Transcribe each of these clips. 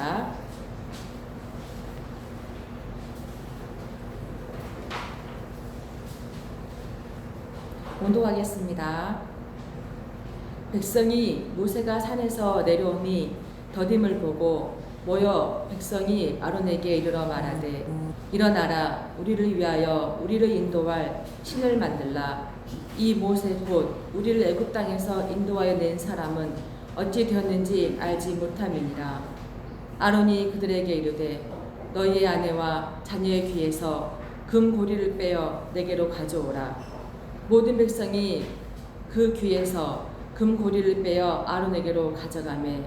하겠습니다. 온도하겠습니다. 백성이 모세가 산에서 내려오니 더딤을 보고 모여 백성이 아론에게 이르러 말하되 일어나라 우리를 위하여 우리를 인도할 신을 만들라. 이 모세 곧 우리를 애굽 땅에서 인도하여 낸 사람은 어찌 되었는지 알지 못함이니라. 아론이 그들에게 이르되 너희의 아내와 자녀의 귀에서 금고리를 빼어 내게로 가져오라. 모든 백성이 그 귀에서 금고리를 빼어 아론에게로 가져가매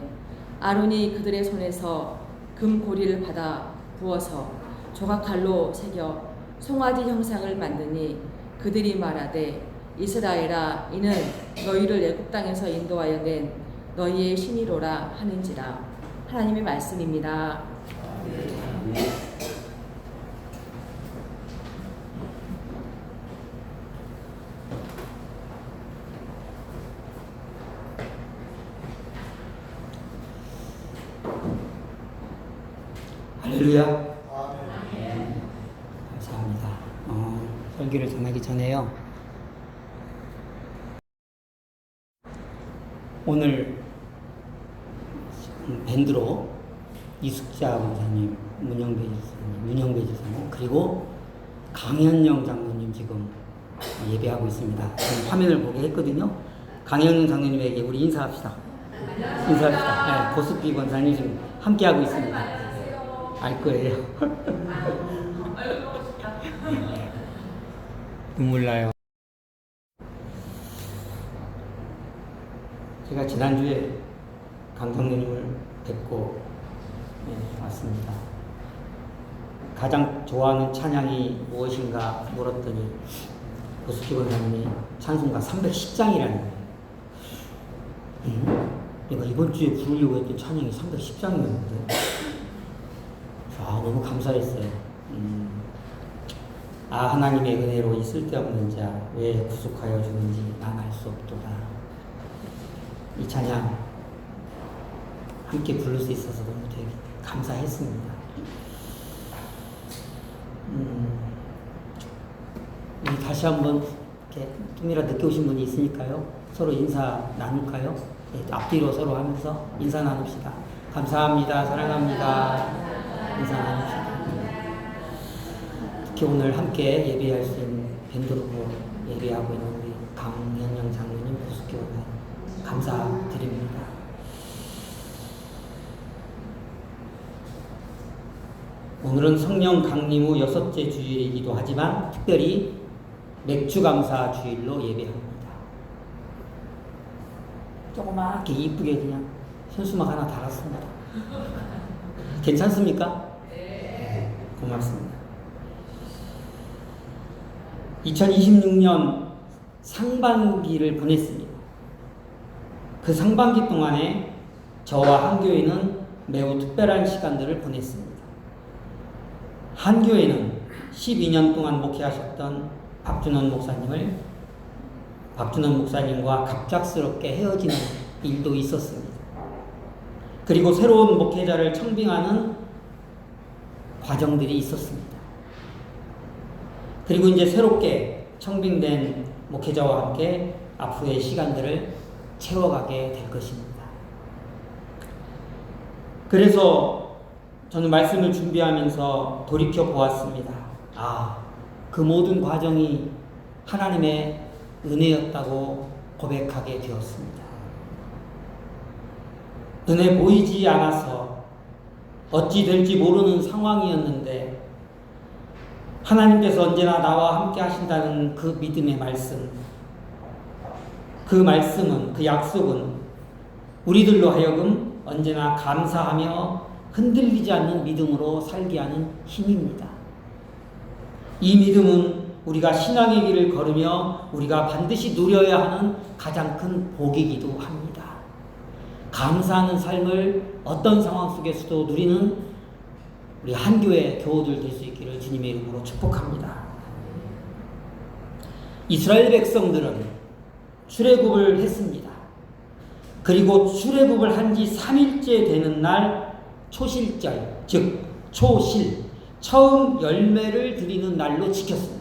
아론이 그들의 손에서 금고리를 받아 부어서 조각칼로 새겨 송아지 형상을 만드니 그들이 말하되 이스라엘아 이는 너희를 애굽 땅에서 인도하여 낸 너희의 신이로라 하는지라. 하나님의 말씀입니다. 할렐루야. 감사합니다. 설교를 전하기 전에요. 오늘 밴드로 이숙자 목사님, 문영배 지사님, 그리고 강현영 장로님 지금 예배하고 있습니다. 지금 화면을 보게 했거든요. 강현영 장로님에게 우리 인사합시다. 인사합시다. 네, 고스피 권사님 지금 함께하고 있습니다. 알 거예요. 눈물 나요. 제가 지난주에 강성님을 뵙고 왔습니다. 가장 좋아하는 찬양이 무엇인가 물었더니 고스피 권사님이 찬송가 310장이라는 거예요. 내가 이번 주에 부르려고 했던 찬양이 310장이었는데 너무 감사했어요. 하나님의 은혜로 이 쓸데없는 자 왜 구속하여 주는지 난 알 수 없도다. 이 찬양 함께 부를 수 있어서 너무 되게 감사했습니다. 우리 다시 한번 이렇게 좀이라 늦게 오신 분이 있으니까요. 서로 인사 나눌까요? 네, 앞뒤로 서로 하면서 인사 나눕시다. 감사합니다. 사랑합니다. 인사 나눕시다. 특히 오늘 함께 예배할 수 있는 밴드로 예배하고 있는 우리 강현영 장로님, 고숙교회 감사드립니다. 오늘은 성령 강림 후 6째 주일이기도 하지만 특별히 맥주감사 주일로 예배합니다. 조그맣게 이쁘게 그냥 현수막 하나 달았습니다. 괜찮습니까? 네. 고맙습니다. 2026년 상반기를 보냈습니다. 그 상반기 동안에 저와 한 교회는 매우 특별한 시간들을 보냈습니다. 한 교회는 12년 동안 목회하셨던 박준원 목사님과 갑작스럽게 헤어지는 일도 있었습니다. 그리고 새로운 목회자를 청빙하는 과정들이 있었습니다. 그리고 이제 새롭게 청빙된 목회자와 함께 앞으로의 시간들을 채워가게 될 것입니다. 그래서 저는 말씀을 준비하면서 돌이켜 보았습니다. 그 모든 과정이 하나님의 은혜였다고 고백하게 되었습니다. 눈에 보이지 않아서 어찌 될지 모르는 상황이었는데 하나님께서 언제나 나와 함께 하신다는 그 믿음의 말씀, 그 말씀은, 그 약속은 우리들로 하여금 언제나 감사하며 흔들리지 않는 믿음으로 살게 하는 힘입니다. 이 믿음은 우리가 신앙의 길을 걸으며 우리가 반드시 누려야 하는 가장 큰 복이기도 합니다. 감사하는 삶을 어떤 상황 속에서도 누리는 우리 한교회 교우들 될 수 있기를 주님의 이름으로 축복합니다. 이스라엘 백성들은 출애굽을 했습니다. 그리고 출애굽을 한 지 3일째 되는 날 초실절, 즉 초실, 처음 열매를 드리는 날로 지켰습니다.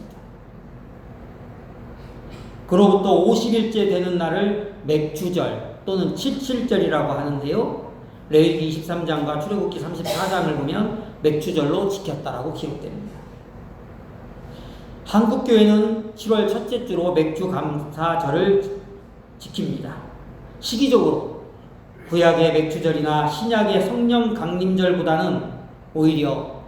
그로부터 50일째 되는 날을 맥주절 또는 칠칠절이라고 하는데요. 레위기 23장과 출애굽기 34장을 보면 맥주절로 지켰다라고 기록됩니다. 한국교회는 7월 첫째 주로 맥주감사절을 지킵니다. 시기적으로 구약의 맥주절이나 신약의 성령 강림절보다는 오히려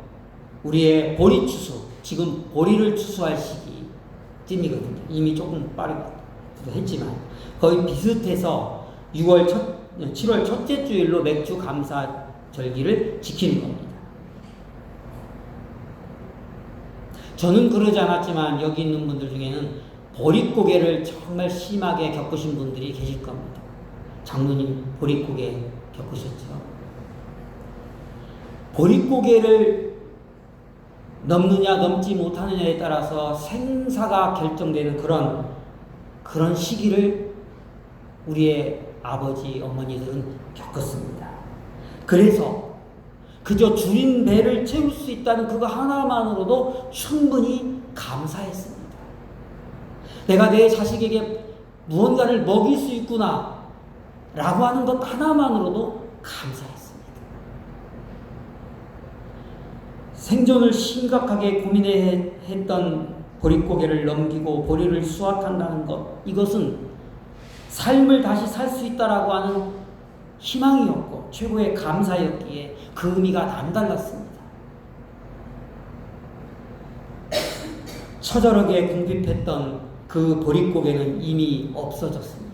우리의 보리 추수, 지금 보리를 추수할 시기쯤이거든요. 이미 조금 빠르기도 했지만 거의 비슷해서 7월 첫째 주일로 맥주 감사 절기를 지키는 겁니다. 저는 그러지 않았지만 여기 있는 분들 중에는 보릿고개를 정말 심하게 겪으신 분들이 계실 겁니다. 장로님 보릿고개 겪으셨죠? 보릿고개를 넘느냐 넘지 못하느냐에 따라서 생사가 결정되는 그런 시기를 우리의 아버지, 어머니들은 겪었습니다. 그래서 그저 줄인 배를 채울 수 있다는 그거 하나만으로도 충분히 감사했습니다. 내가 내 자식에게 무언가를 먹일 수 있구나 라고 하는 것 하나만으로도 감사했습니다. 생존을 심각하게 고민했던 보릿고개를 넘기고 보리를 수확한다는 것, 이것은 삶을 다시 살 수 있다라고 하는 희망이었고 최고의 감사였기에 그 의미가 남달랐습니다. 처절하게 궁핍했던 그 보릿고개는 이미 없어졌습니다.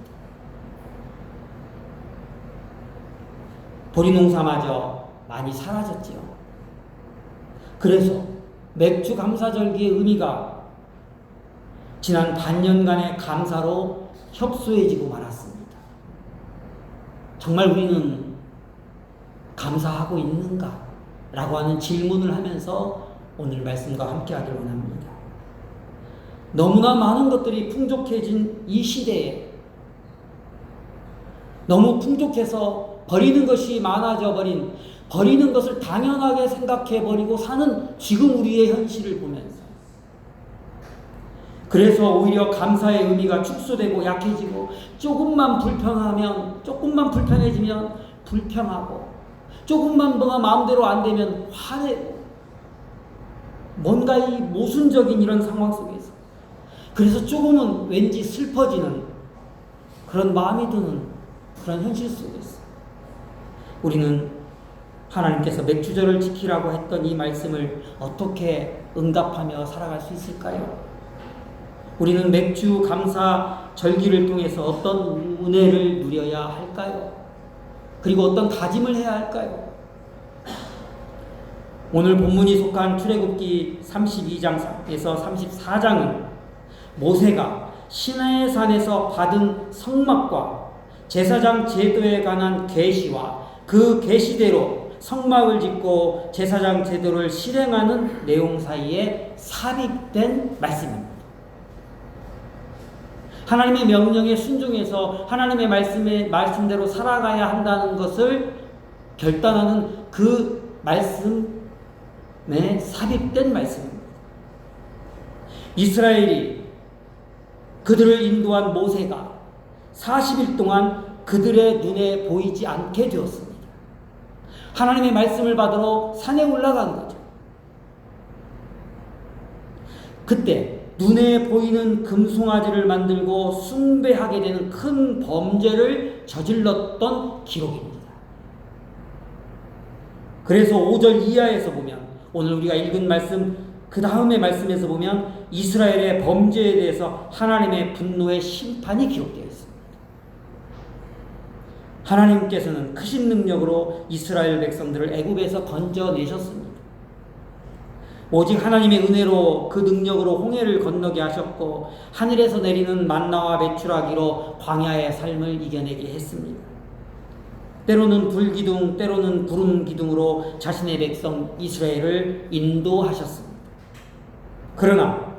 보리농사마저 많이 사라졌지요. 그래서 맥주 감사절기의 의미가 지난 반년간의 감사로 협소해지고 말았습니다. 정말 우리는 감사하고 있는가? 라고 하는 질문을 하면서 오늘 말씀과 함께 하길 원합니다. 너무나 많은 것들이 풍족해진 이 시대에 너무 풍족해서 버리는 것이 많아져 버리는 것을 당연하게 생각해 버리고 사는 지금 우리의 현실을 보면서 그래서 오히려 감사의 의미가 축소되고 약해지고 조금만 불편해지면 불평하고 조금만 뭐가 마음대로 안 되면 화내고 뭔가 이 모순적인 이런 상황 속에서 그래서 조금은 왠지 슬퍼지는 그런 마음이 드는 그런 현실 속에서 우리는 하나님께서 맥주절을 지키라고 했던 이 말씀을 어떻게 응답하며 살아갈 수 있을까요? 우리는 맥주 감사 절기를 통해서 어떤 은혜를 누려야 할까요? 그리고 어떤 다짐을 해야 할까요? 오늘 본문이 속한 출애굽기 32장에서 34장은 모세가 시내의 산에서 받은 성막과 제사장 제도에 관한 계시와 그 계시대로 성막을 짓고 제사장 제도를 실행하는 내용 사이에 삽입된 말씀입니다. 하나님의 명령에 순종해서 하나님의 말씀대로 살아가야 한다는 것을 결단하는 그 말씀에 삽입된 말씀입니다. 이스라엘이 그들을 인도한 모세가 40일 동안 그들의 눈에 보이지 않게 되었습니다. 하나님의 말씀을 받으러 산에 올라간 거죠. 그때 눈에 보이는 금송아지를 만들고 숭배하게 되는 큰 범죄를 저질렀던 기록입니다. 그래서 5절 이하에서 보면 오늘 우리가 읽은 말씀 그 다음의 말씀에서 보면 이스라엘의 범죄에 대해서 하나님의 분노의 심판이 기록되어 있습니다. 하나님께서는 크신 능력으로 이스라엘 백성들을 애굽에서 건져내셨습니다. 오직 하나님의 은혜로 그 능력으로 홍해를 건너게 하셨고 하늘에서 내리는 만나와 메추라기로 광야의 삶을 이겨내게 했습니다. 때로는 불기둥, 때로는 구름 기둥으로 자신의 백성 이스라엘을 인도하셨습니다. 그러나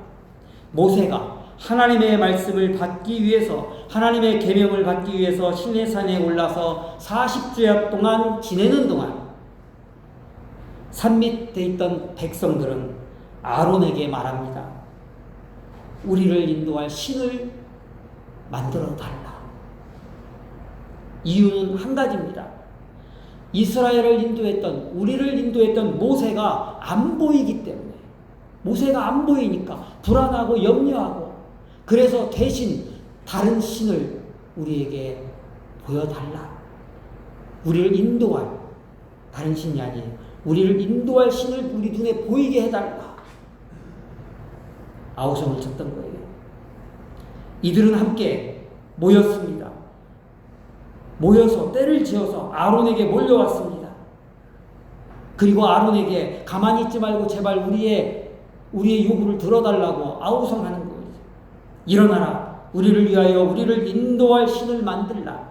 모세가 하나님의 말씀을 받기 위해서 하나님의 계명을 받기 위해서 시내산에 올라서 40주야 동안 지내는 동안 산 밑에 있던 백성들은 아론에게 말합니다. 우리를 인도할 신을 만들어 달라. 이유는 한 가지입니다. 이스라엘을 인도했던, 우리를 인도했던 모세가 안 보이기 때문에, 모세가 안 보이니까 불안하고 염려하고, 그래서 대신 다른 신을 우리에게 보여달라. 우리를 인도할, 다른 신이 아니에요. 우리를 인도할 신을 우리 눈에 보이게 해달라. 아우성을 쳤던 거예요. 이들은 함께 모였습니다. 모여서 때를 지어서 아론에게 몰려왔습니다. 그리고 아론에게 가만히 있지 말고 제발 우리의 요구를 들어달라고 아우성하는 거예요. 일어나라. 우리를 위하여 우리를 인도할 신을 만들라.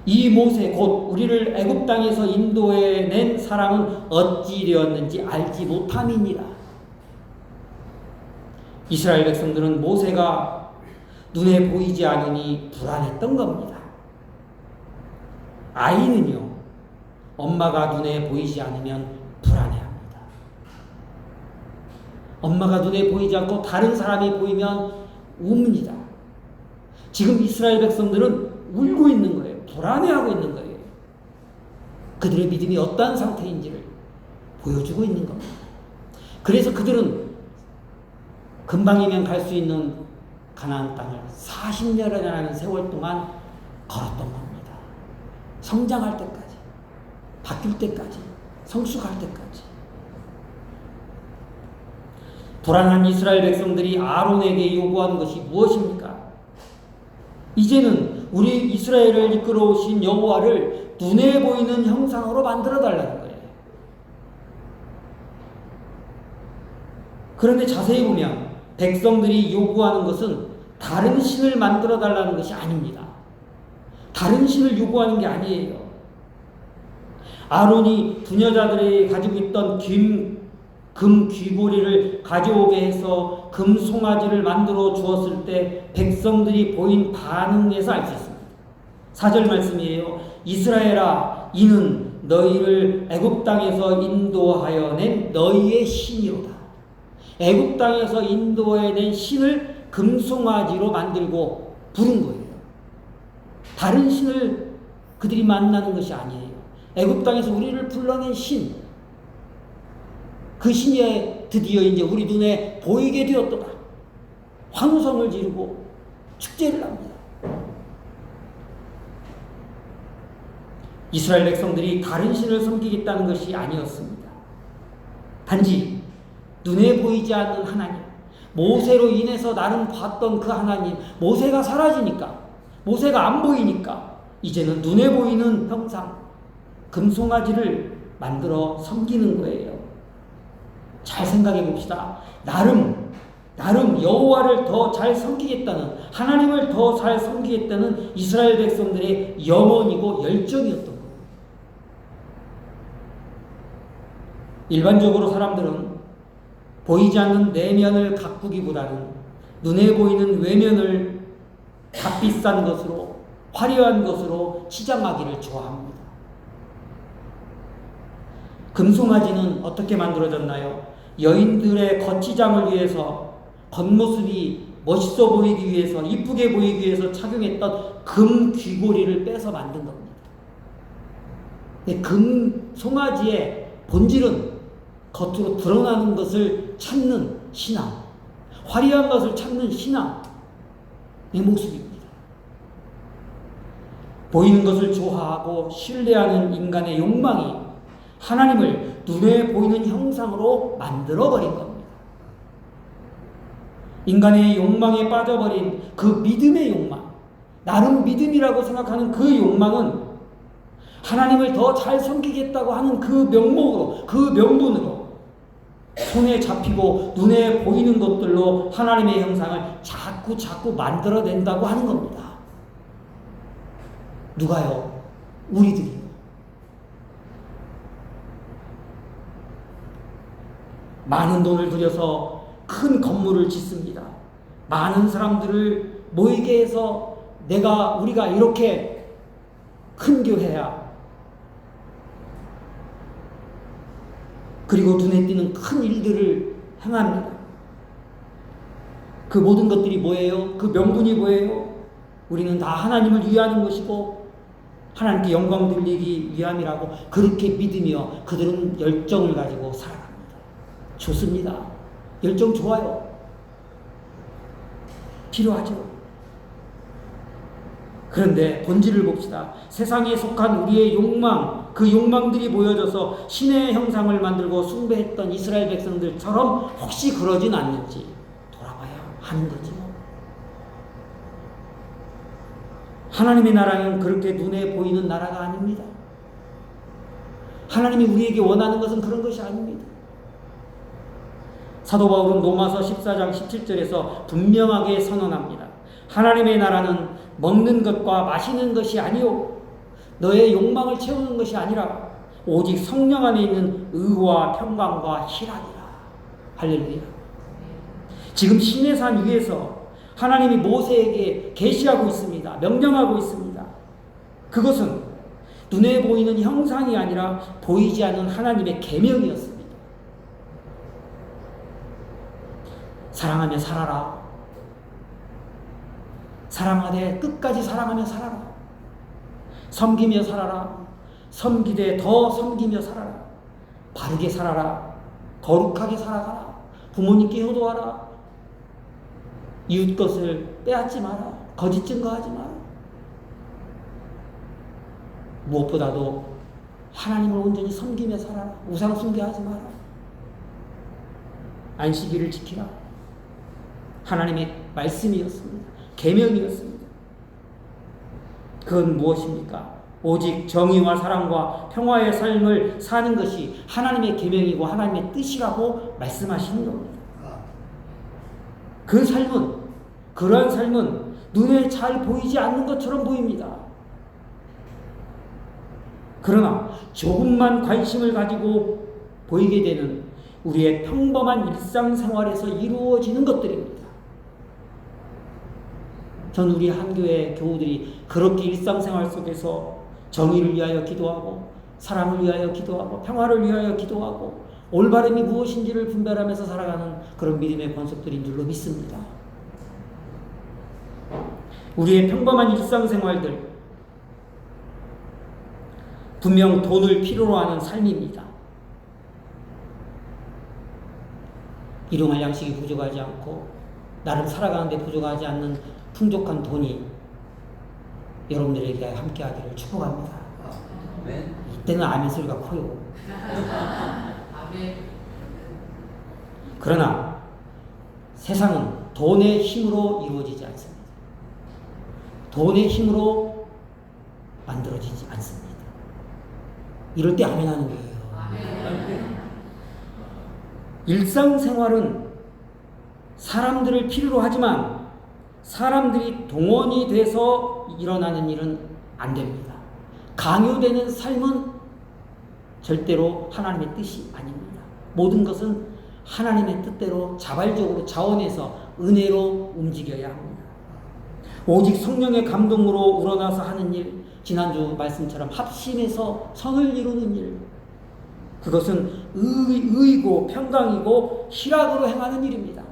이 모세 곧 우리를 애굽 땅에서 인도해낸 사람은 어찌 되었는지 알지 못함이니라. 이스라엘 백성들은 모세가 눈에 보이지 않으니 불안했던 겁니다. 아이는요, 엄마가 눈에 보이지 않으면 불안해합니다. 엄마가 눈에 보이지 않고 다른 사람이 보이면 웁니다. 지금 이스라엘 백성들은 울고 있는 거예요. 불안해하고 있는 거예요. 그들의 믿음이 어떠한 상태인지를 보여주고 있는 겁니다. 그래서 그들은 금방이면 갈 수 있는 가나안 땅을 40년이라는 세월 동안 걸었던 겁니다. 성장할 때까지, 바뀔 때까지, 성숙할 때까지. 불안한 이스라엘 백성들이 아론에게 요구하는 것이 무엇입니까? 이제는 우리 이스라엘을 이끌어오신 여호와를 눈에 보이는 형상으로 만들어 달라는 거예요. 그런데 자세히 보면 백성들이 요구하는 것은 다른 신을 만들어 달라는 것이 아닙니다. 다른 신을 요구하는 게 아니에요. 아론이 부녀자들이 가지고 있던 금 귀고리를 가져오게 해서 금 송아지를 만들어 주었을 때 백성들이 보인 반응에서 알 수 있습니다. 4절 말씀이에요. 이스라엘아, 이는 너희를 애굽 땅에서 인도하여 낸 너희의 신이로다. 애굽 땅에서 인도해낸 신을 금송아지로 만들고 부른 거예요. 다른 신을 그들이 만나는 것이 아니에요. 애굽 땅에서 우리를 불러낸 신, 그 신이 드디어 이제 우리 눈에 보이게 되었도다. 환호성을 지르고 축제를 합니다. 이스라엘 백성들이 다른 신을 섬기겠다는 것이 아니었습니다. 단지 눈에 보이지 않는 하나님, 모세로 인해서 나름 봤던 그 하나님, 모세가 사라지니까, 모세가 안 보이니까 이제는 눈에 보이는 형상, 금송아지를 만들어 섬기는 거예요. 잘 생각해 봅시다. 나름 여호와를 더 잘 섬기겠다는, 하나님을 더 잘 섬기겠다는 이스라엘 백성들의 염원이고 열정이었던 거예요. 일반적으로 사람들은 보이지 않는 내면을 가꾸기보다는 눈에 보이는 외면을 값비싼 것으로, 화려한 것으로 치장하기를 좋아합니다. 금송아지는 어떻게 만들어졌나요? 여인들의 거치장을 위해서, 겉모습이 멋있어 보이기 위해서, 이쁘게 보이기 위해서 착용했던 금 귀고리를 빼서 만든 겁니다. 금송아지의 본질은 겉으로 드러나는 것을 찾는 신앙, 화려한 것을 찾는 신앙의 모습입니다. 보이는 것을 좋아하고 신뢰하는 인간의 욕망이 하나님을 눈에 보이는 형상으로 만들어버린 겁니다. 인간의 욕망에 빠져버린 그 믿음의 욕망, 나름 믿음이라고 생각하는 그 욕망은 하나님을 더 잘 섬기겠다고 하는 그 명목으로, 그 명분으로 손에 잡히고 눈에 보이는 것들로 하나님의 형상을 자꾸 만들어낸다고 하는 겁니다. 누가요? 우리들이요. 많은 돈을 들여서 큰 건물을 짓습니다. 많은 사람들을 모이게 해서 우리가 이렇게 큰 교회야, 그리고 눈에 띄는 큰 일들을 행합니다. 그 모든 것들이 뭐예요? 그 명분이 뭐예요? 우리는 다 하나님을 위하는 것이고 하나님께 영광 돌리기 위함이라고 그렇게 믿으며 그들은 열정을 가지고 살아갑니다. 좋습니다. 열정 좋아요. 필요하죠. 그런데 본질을 봅시다. 세상에 속한 우리의 욕망, 그 욕망들이 모여져서 신의 형상을 만들고 숭배했던 이스라엘 백성들처럼 혹시 그러진 않는지 돌아봐야 하는 거죠. 하나님의 나라는 그렇게 눈에 보이는 나라가 아닙니다. 하나님이 우리에게 원하는 것은 그런 것이 아닙니다. 사도 바울은 로마서 14장 17절에서 분명하게 선언합니다. 하나님의 나라는 먹는 것과 마시는 것이 아니요 너의 욕망을 채우는 것이 아니라 오직 성령 안에 있는 의와 평강과 희락이라. 할렐루야. 지금 시내산 위에서 하나님이 모세에게 계시하고 있습니다. 명령하고 있습니다. 그것은 눈에 보이는 형상이 아니라 보이지 않는 하나님의 계명이었습니다. 사랑하며 살아라. 사랑하되 끝까지 사랑하며 살아라. 섬기며 살아라. 섬기되 더 섬기며 살아라. 바르게 살아라. 거룩하게 살아가라. 부모님께 효도하라. 이웃 것을 빼앗지 마라. 거짓 증거하지 마라. 무엇보다도 하나님을 온전히 섬기며 살아라. 우상 숭배하지 마라. 안식일을 지키라. 하나님의 말씀이었습니다. 계명이었습니다. 그건 무엇입니까? 오직 정의와 사랑과 평화의 삶을 사는 것이 하나님의 계명이고 하나님의 뜻이라고 말씀하시는 겁니다. 그 삶은, 그러한 삶은 눈에 잘 보이지 않는 것처럼 보입니다. 그러나 조금만 관심을 가지고 보이게 되는 우리의 평범한 일상생활에서 이루어지는 것들입니다. 전 우리 한교회 교우들이 그렇게 일상생활 속에서 정의를 위하여 기도하고 사랑을 위하여 기도하고 평화를 위하여 기도하고 올바름이 무엇인지를 분별하면서 살아가는 그런 믿음의 권속들인 줄로 믿습니다. 우리의 평범한 일상생활들 분명 돈을 필요로 하는 삶입니다. 일용할 양식이 부족하지 않고 나름 살아가는 데 부족하지 않는 풍족한 돈이 여러분들에게 함께하기를 축복합니다. 이때는 아멘 소리가 커요. 그러나 세상은 돈의 힘으로 이루어지지 않습니다. 돈의 힘으로 만들어지지 않습니다. 이럴 때 아멘 하는 거예요. 일상생활은 사람들을 필요로 하지만 사람들이 동원이 돼서 일어나는 일은 안 됩니다. 강요되는 삶은 절대로 하나님의 뜻이 아닙니다. 모든 것은 하나님의 뜻대로 자발적으로 자원해서 은혜로 움직여야 합니다. 오직 성령의 감동으로 우러나서 하는 일, 지난주 말씀처럼 합심해서 선을 이루는 일, 그것은 의이고 평강이고 희락으로 행하는 일입니다.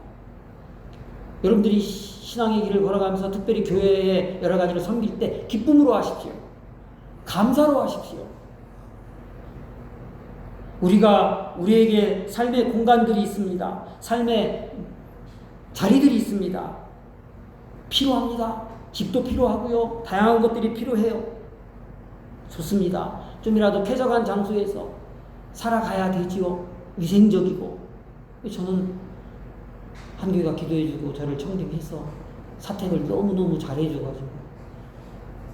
여러분들이 신앙의 길을 걸어가면서 특별히 교회의 여러 가지를 섬길 때 기쁨으로 하십시오. 감사로 하십시오. 우리에게 삶의 공간들이 있습니다. 삶의 자리들이 있습니다. 필요합니다. 집도 필요하고요. 다양한 것들이 필요해요. 좋습니다. 좀이라도 쾌적한 장소에서 살아가야 되지요. 위생적이고. 저는 한교회가 기도해주고 저를 청빙해서 사택을 너무너무 잘해줘가지고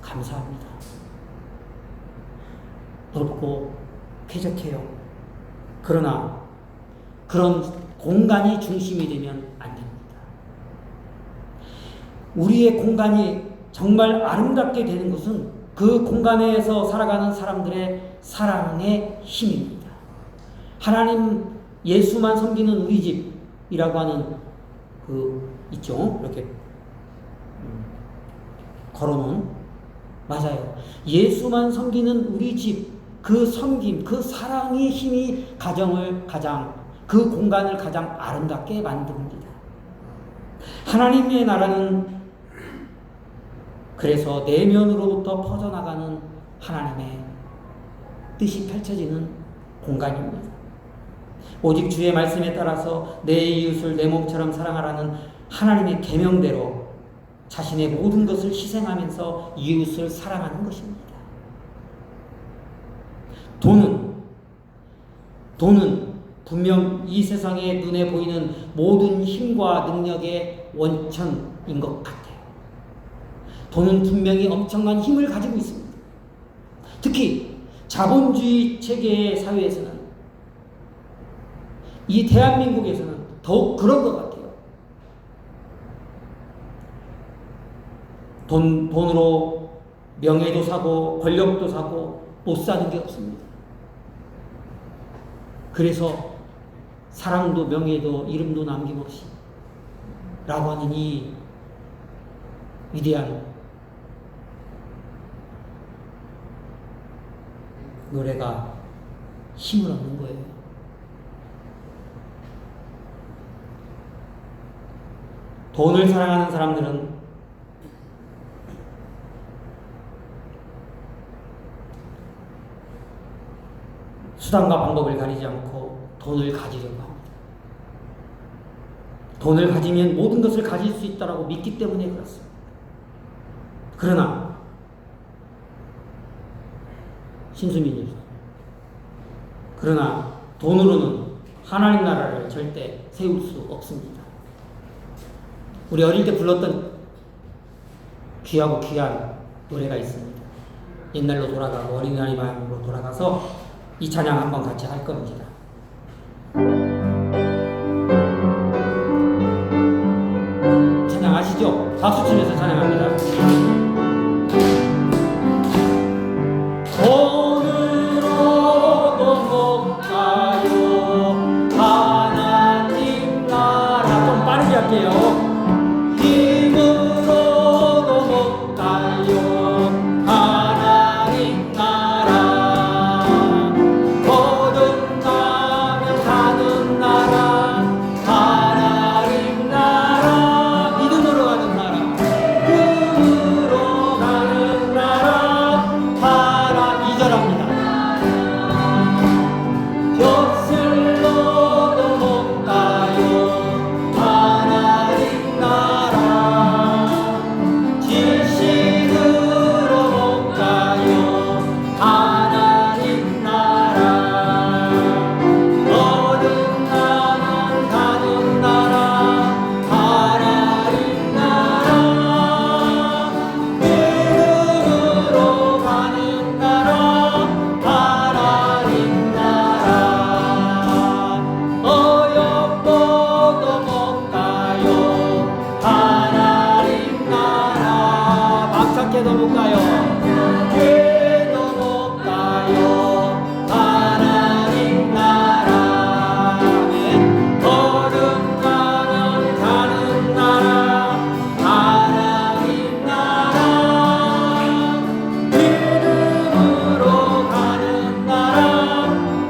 감사합니다. 넓고 쾌적해요. 그러나 그런 공간이 중심이 되면 안 됩니다. 우리의 공간이 정말 아름답게 되는 것은 그 공간에서 살아가는 사람들의 사랑의 힘입니다. 하나님 예수만 섬기는 우리 집이라고 하는 있죠. 이렇게 걸어놓은 맞아요. 예수만 섬기는 우리 집 그 섬김, 그 사랑의 힘이 가정을 그 공간을 가장 아름답게 만듭니다. 하나님의 나라는 그래서 내면으로부터 퍼져나가는 하나님의 뜻이 펼쳐지는 공간입니다. 오직 주의 말씀에 따라서 내 이웃을 내 몸처럼 사랑하라는 하나님의 계명대로 자신의 모든 것을 희생하면서 이웃을 사랑하는 것입니다. 돈은 분명 이 세상에 눈에 보이는 모든 힘과 능력의 원천인 것 같아요. 돈은 분명히 엄청난 힘을 가지고 있습니다. 특히 자본주의 체계의 사회에서는, 이 대한민국에서는 더욱 그런 것 같아요. 돈으로 명예도 사고 권력도 사고 못 사는 게 없습니다. 그래서 사랑도 명예도 이름도 남김없이 라고 하는 이 위대한 노래가 힘을 얻는 거예요. 돈을 사랑하는 사람들은 수단과 방법을 가리지 않고 돈을 가지려고 합니다. 돈을 가지면 모든 것을 가질 수 있다고 믿기 때문에 그렇습니다. 그러나 신수민이 그러나 돈으로는 하나님 나라를 절대 세울 수 없습니다. 우리 어릴 때 불렀던 귀하고 귀한 노래가 있습니다. 옛날로 돌아가고 어린아이 마음으로 돌아가서 이 찬양 한번 같이 할 겁니다. 찬양 아시죠? 박수 치면서 찬양합니다. 돈으로도 못 가요 하나님 나라. 좀 빠르게 할게요. 힘으로도 못 가요 하나님 나라. 거듭나면 가는 나라 하나님 나라. 믿음으로 가는 나라, 꿈으로 가는 나라 하나. 2절합니다. 벼슬로도 못 가요 하나님 나라. 지식으로 못 가요 하나님 나라. 거듭나면 가는 나라 하나님 나라. 믿음으로 가는 나라 하나님 나라. 어여뻐도 못 가요 하나님 나라. 막창깨도 못 가요. 깨도 못 가요 하나님 나라. 아멘. 거듭나면 가는 나라 하나님 나라. 믿음으로 가는 나라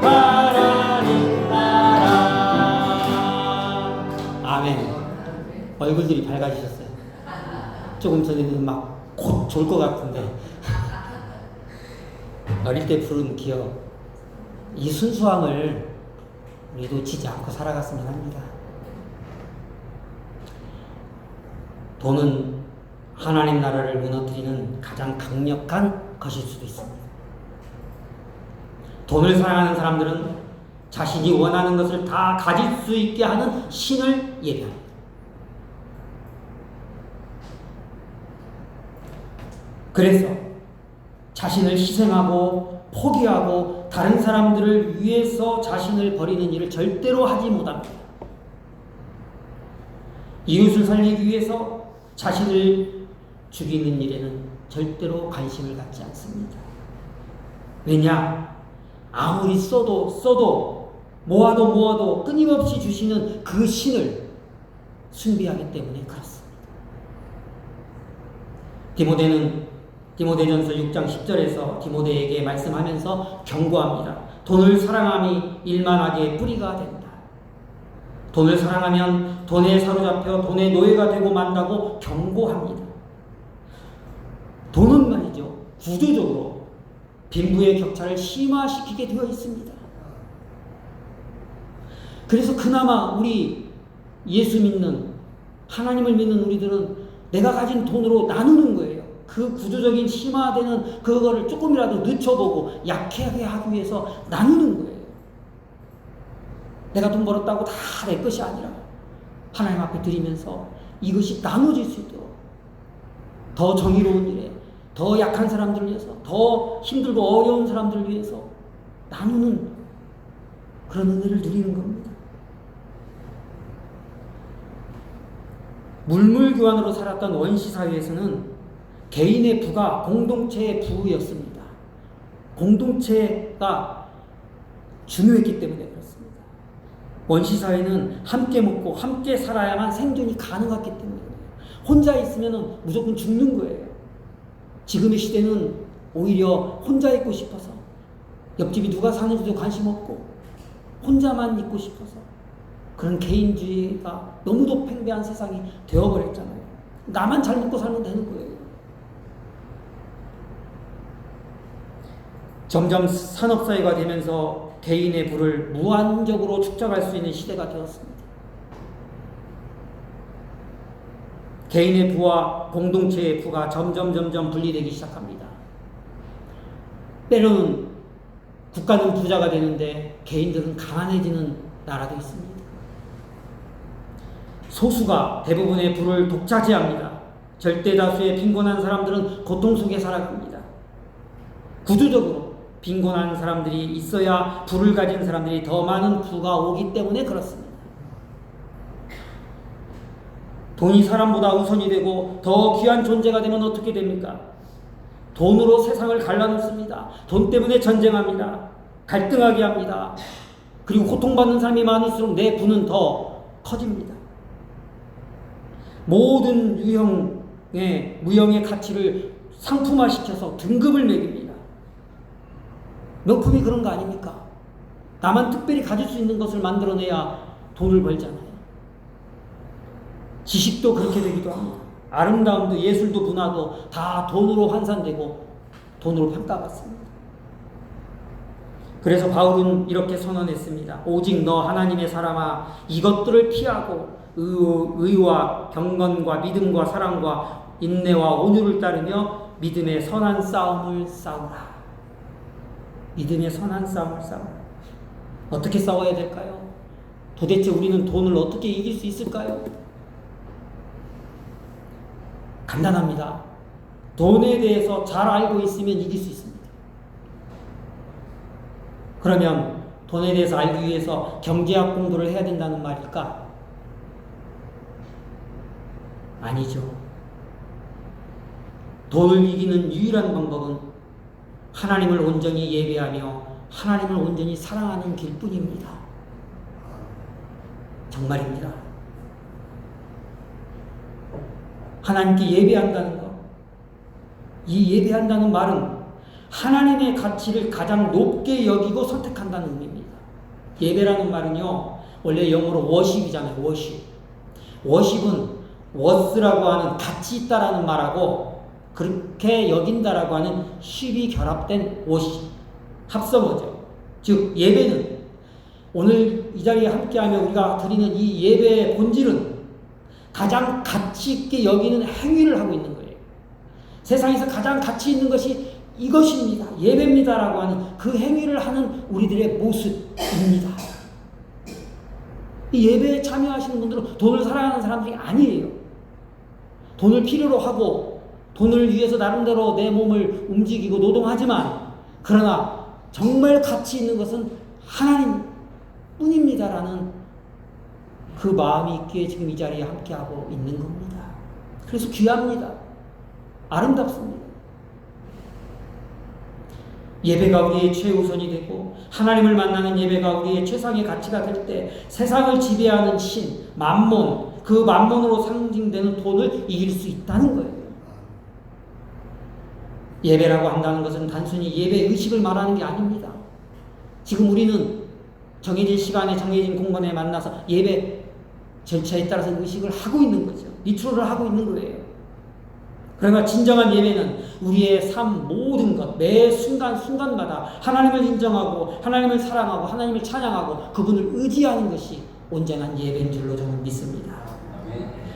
하나님 나라. 아멘. 얼굴들이 밝아지셨어요. 조금 전에는 막 곧 졸 것 같은데 어릴 때 부른 기억, 이 순수함을 우리도 잊지 않고 살아갔으면 합니다. 돈은 하나님 나라를 무너뜨리는 가장 강력한 것일 수도 있습니다. 돈을 사랑하는 사람들은 자신이 원하는 것을 다 가질 수 있게 하는 신을 예배합니다. 그래서 자신을 희생하고 포기하고 다른 사람들을 위해서 자신을 버리는 일을 절대로 하지 못합니다. 이웃을 살리기 위해서 자신을 죽이는 일에는 절대로 관심을 갖지 않습니다. 왜냐? 아무리 써도 모아도 끊임없이 주시는 그 신을 숭배하기 때문에 그렇습니다. 디모데는 디모데전서 6장 10절에서 디모데에게 말씀하면서 경고합니다. 돈을 사랑함이 일만하게 뿌리가 된다. 돈을 사랑하면 돈에 사로잡혀 돈의 노예가 되고 만다고 경고합니다. 돈은 말이죠, 구조적으로 빈부의 격차를 심화시키게 되어 있습니다. 그래서 그나마 우리 예수 믿는, 하나님을 믿는 우리들은 내가 가진 돈으로 나누는 거예요. 그 구조적인 심화되는 그거를 조금이라도 늦춰보고 약하게 하기 위해서 나누는 거예요. 내가 돈 벌었다고 다 내 것이 아니라 하나님 앞에 드리면서 이것이 나눠질 수 있도록 더 정의로운 일에, 더 약한 사람들을 위해서, 더 힘들고 어려운 사람들을 위해서 나누는 그런 은혜를 누리는 겁니다. 물물교환으로 살았던 원시사회에서는 개인의 부가 공동체의 부였습니다. 공동체가 중요했기 때문에 그렇습니다. 원시사회는 함께 먹고 함께 살아야만 생존이 가능했기 때문에 혼자 있으면 무조건 죽는 거예요. 지금의 시대는 오히려 혼자 있고 싶어서, 옆집이 누가 사는지도 관심 없고 혼자만 있고 싶어서 그런 개인주의가 너무도 팽배한 세상이 되어버렸잖아요. 나만 잘 먹고 살면 되는 거예요. 점점 산업사회가 되면서 개인의 부를 무한적으로 축적할 수 있는 시대가 되었습니다. 개인의 부와 공동체의 부가 점점 분리되기 시작합니다. 때로는 국가는 부자가 되는데 개인들은 가난해지는 나라도 있습니다. 소수가 대부분의 부를 독차지합니다. 절대 다수의 빈곤한 사람들은 고통 속에 살아갑니다. 구조적으로 빈곤한 사람들이 있어야 부를 가진 사람들이 더 많은 부가 오기 때문에 그렇습니다. 돈이 사람보다 우선이 되고 더 귀한 존재가 되면 어떻게 됩니까? 돈으로 세상을 갈라놓습니다. 돈 때문에 전쟁합니다. 갈등하게 합니다. 그리고 고통받는 사람이 많을수록 내 부는 더 커집니다. 모든 무형의 가치를 상품화시켜서 등급을 매깁니다. 명품이 그런 거 아닙니까? 나만 특별히 가질 수 있는 것을 만들어내야 돈을 벌잖아요. 지식도 그렇게 되기도 합니다. 아름다움도 예술도 문화도 다 돈으로 환산되고 돈으로 평가받습니다. 그래서 바울은 이렇게 선언했습니다. 오직 너 하나님의 사람아, 이것들을 피하고 의와 경건과 믿음과 사랑과 인내와 온유를 따르며 믿음의 선한 싸움을 싸우라. 믿음의 선한 싸움을 싸우라. 어떻게 싸워야 될까요? 도대체 우리는 돈을 어떻게 이길 수 있을까요? 간단합니다. 돈에 대해서 잘 알고 있으면 이길 수 있습니다. 그러면 돈에 대해서 알기 위해서 경제학 공부를 해야 된다는 말일까? 아니죠. 돈을 이기는 유일한 방법은 하나님을 온전히 예배하며 하나님을 온전히 사랑하는 길뿐입니다. 정말입니다. 하나님께 예배한다는 것, 이 예배한다는 말은 하나님의 가치를 가장 높게 여기고 선택한다는 의미입니다. 예배라는 말은요, 원래 영어로 워십이잖아요. 워십은 워스라고 하는 가치 있다라는 말하고 그렇게 여긴다라고 하는 쉽이 결합된 워십, 합성어죠. 즉 예배는 오늘 이 자리에 함께하며 우리가 드리는 이 예배의 본질은 가장 가치 있게 여기는 행위를 하고 있는 거예요. 세상에서 가장 가치 있는 것이 이것입니다. 예배입니다라고 하는 그 행위를 하는 우리들의 모습입니다. 이 예배에 참여하시는 분들은 돈을 사랑하는 사람들이 아니에요. 돈을 필요로 하고 돈을 위해서 나름대로 내 몸을 움직이고 노동하지만 그러나 정말 가치 있는 것은 하나님뿐입니다라는 그 마음이 있기에 지금 이 자리에 함께하고 있는 겁니다. 그래서 귀합니다. 아름답습니다. 예배가 우리의 최우선이 되고 하나님을 만나는 예배가 우리의 최상의 가치가 될 때 세상을 지배하는 신, 만몬, 그 만몬으로 상징되는 돈을 이길 수 있다는 거예요. 예배라고 한다는 것은 단순히 예배 의식을 말하는 게 아닙니다. 지금 우리는 정해진 시간에 정해진 공간에 만나서 예배 절차에 따라서 의식을 하고 있는 거죠. 리추럴을 하고 있는 거예요. 그러나 진정한 예배는 우리의 삶 모든 것, 매 순간순간마다 하나님을 인정하고 하나님을 사랑하고 하나님을 찬양하고 그분을 의지하는 것이 온전한 예배인 줄로 저는 믿습니다.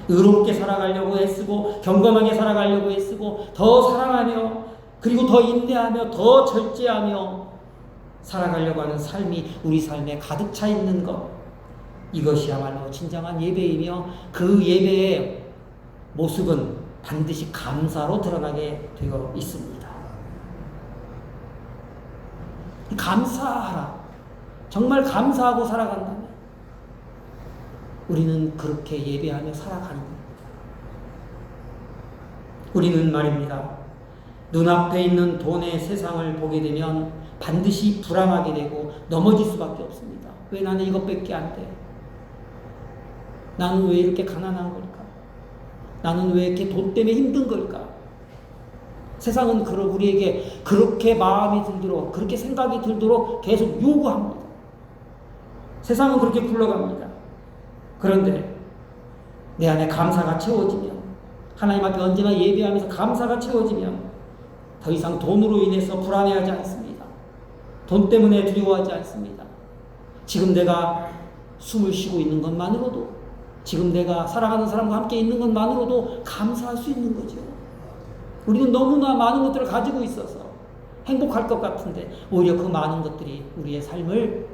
의롭게 살아가려고 애쓰고 경건하게 살아가려고 애쓰고 더 사랑하며 그리고 더 인내하며 더 절제하며 살아가려고 하는 삶이 우리 삶에 가득 차 있는 것, 이것이야말로 진정한 예배이며 그 예배의 모습은 반드시 감사로 드러나게 되어 있습니다. 감사하라. 정말 감사하고 살아간다면 우리는 그렇게 예배하며 살아가는 겁니다. 우리는 말입니다. 눈앞에 있는 돈의 세상을 보게 되면 반드시 불안하게 되고 넘어질 수밖에 없습니다. 왜 나는 이것밖에 안 돼? 나는 왜 이렇게 가난한 걸까? 나는 왜 이렇게 돈 때문에 힘든 걸까? 세상은 우리에게 그렇게 마음이 들도록, 그렇게 생각이 들도록 계속 요구합니다. 세상은 그렇게 굴러갑니다. 그런데 내 안에 감사가 채워지면, 하나님 앞에 언제나 예배하면서 감사가 채워지면 더 이상 돈으로 인해서 불안해하지 않습니다. 돈 때문에 두려워하지 않습니다. 지금 내가 숨을 쉬고 있는 것만으로도, 지금 내가 사랑하는 사람과 함께 있는 것만으로도 감사할 수 있는 거죠. 우리는 너무나 많은 것들을 가지고 있어서 행복할 것 같은데 오히려 그 많은 것들이 우리의 삶을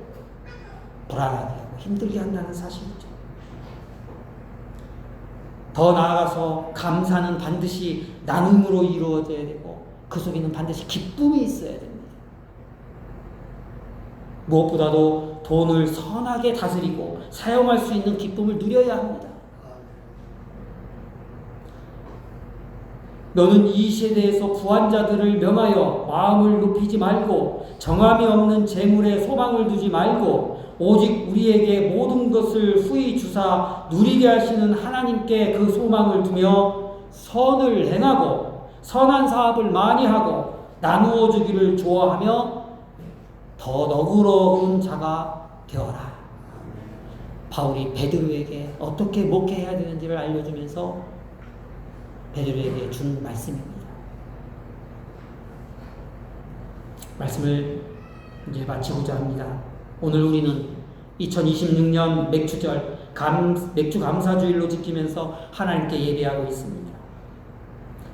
불안하게 하고 힘들게 한다는 사실이죠. 더 나아가서 감사는 반드시 나눔으로 이루어져야 되고 그 속에는 반드시 기쁨이 있어야 됩니다. 무엇보다도 돈을 선하게 다스리고 사용할 수 있는 기쁨을 누려야 합니다. 너는 이 세대에서 구한 자들을 명하여 마음을 높이지 말고 정함이 없는 재물에 소망을 두지 말고 오직 우리에게 모든 것을 후히 주사 누리게 하시는 하나님께 그 소망을 두며 선을 행하고 선한 사업을 많이 하고 나누어 주기를 좋아하며 더 너그러운 자가 되어라. 바울이 베드로에게 어떻게 목회해야 되는지를 알려주면서 베드로에게 준 말씀입니다. 말씀을 이제 마치고자 합니다. 오늘 우리는 2026년 맥주절 맥주 감사주일로 지키면서 하나님께 예배하고 있습니다.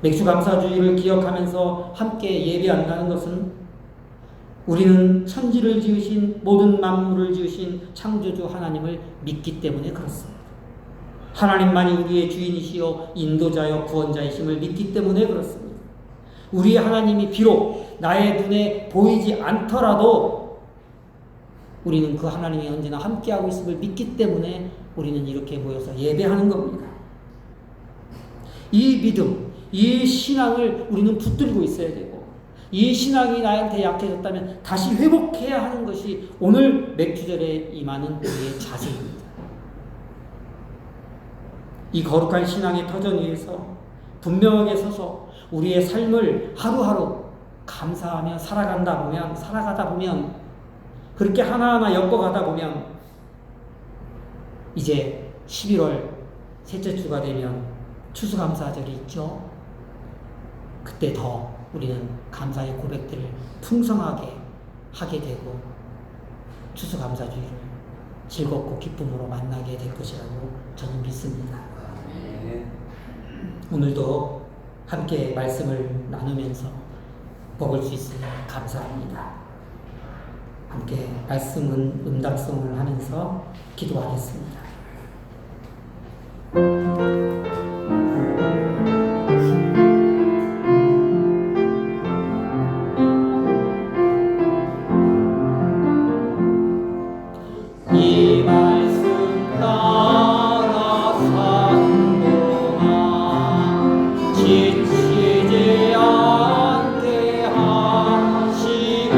맥주 감사주일을 기억하면서 함께 예배한다는 것은 우리는 천지를 지으신 모든 만물을 지으신 창조주 하나님을 믿기 때문에 그렇습니다. 하나님만이 우리의 주인이시요 인도자요 구원자이심을 믿기 때문에 그렇습니다. 우리 하나님이 비록 나의 눈에 보이지 않더라도 우리는 그 하나님이 언제나 함께하고 있음을 믿기 때문에 우리는 이렇게 모여서 예배하는 겁니다. 이 믿음, 이 신앙을 우리는 붙들고 있어야 되고 이 신앙이 나한테 약해졌다면 다시 회복해야 하는 것이 오늘 맥주절에 임하는 우리의 자세입니다. 이 거룩한 신앙의 터전 위에서 분명하게 서서 우리의 삶을 하루하루 감사하며 살아가다 보면 그렇게 하나하나 엮어가다 보면 이제 11월 셋째 주가 되면 추수감사절이 있죠. 그때 더 우리는 감사의 고백들을 풍성하게 하게 되고 추수감사주일을 즐겁고 기쁨으로 만나게 될 것이라고 저는 믿습니다. 오늘도 함께 말씀을 나누면서 먹을 수 있으니 감사합니다. 함께 말씀은 음답송을 하면서 기도하겠습니다. 이 말씀 따라 사는 동안 지치지 않게 하시고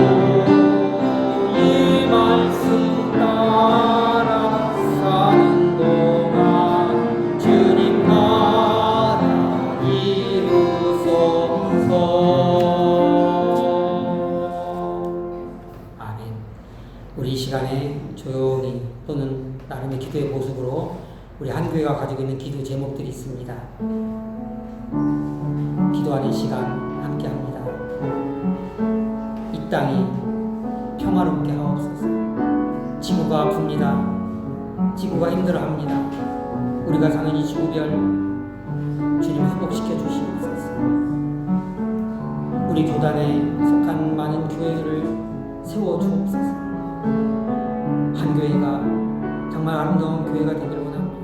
이 말씀 따라 사는 조용히 또는 나름의 기도의 모습으로 우리 한교회가 가지고 있는 기도 제목들이 있습니다. 기도하는 시간 함께합니다. 이 땅이 평화롭게 하옵소서. 지구가 아픕니다. 지구가 힘들어합니다. 우리가 사는 이 지구별 주님 회복시켜 주시옵소서. 우리 교단에 속한 많은 교회들을 세워 주옵소서. 한 교회가 정말 아름다운 교회가 되기를 원합니다.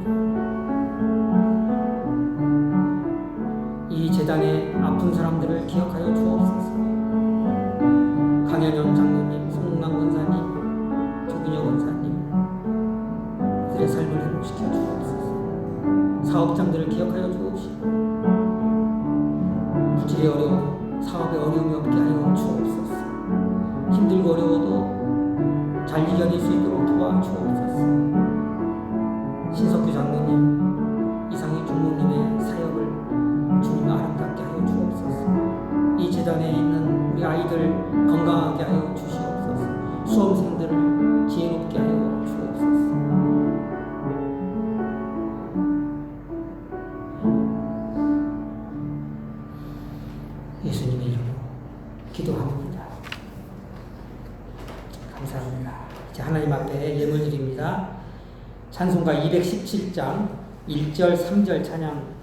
이 재단의 아픈 사람들을 기억하여 주옵소서. 강현영 장로님, 송웅남 권사님, 조균혁 권사님, 그들의 삶을 회복시켜 주옵소서. 사업장들을 기억하여 주옵시고 물질의 어려움, 사업에 어려움이 없게 하여 주옵소서. 힘들고 어려워도 잘 이겨낼 수 있도록 도와주옵소서. 신석규 장로님, 이상희 중목님의 사역을 주님 아름답게 하여 주옵소서. 이 재단에 있는 우리 아이들 건강하게 하여 주시옵소서. 수험생들을 지혜롭게 하여 주옵소서. 예수님의 이름으로 기도합니다. 감사합니다. 이제 하나님 앞에 예물 드립니다. 찬송가 217장 1절 3절 찬양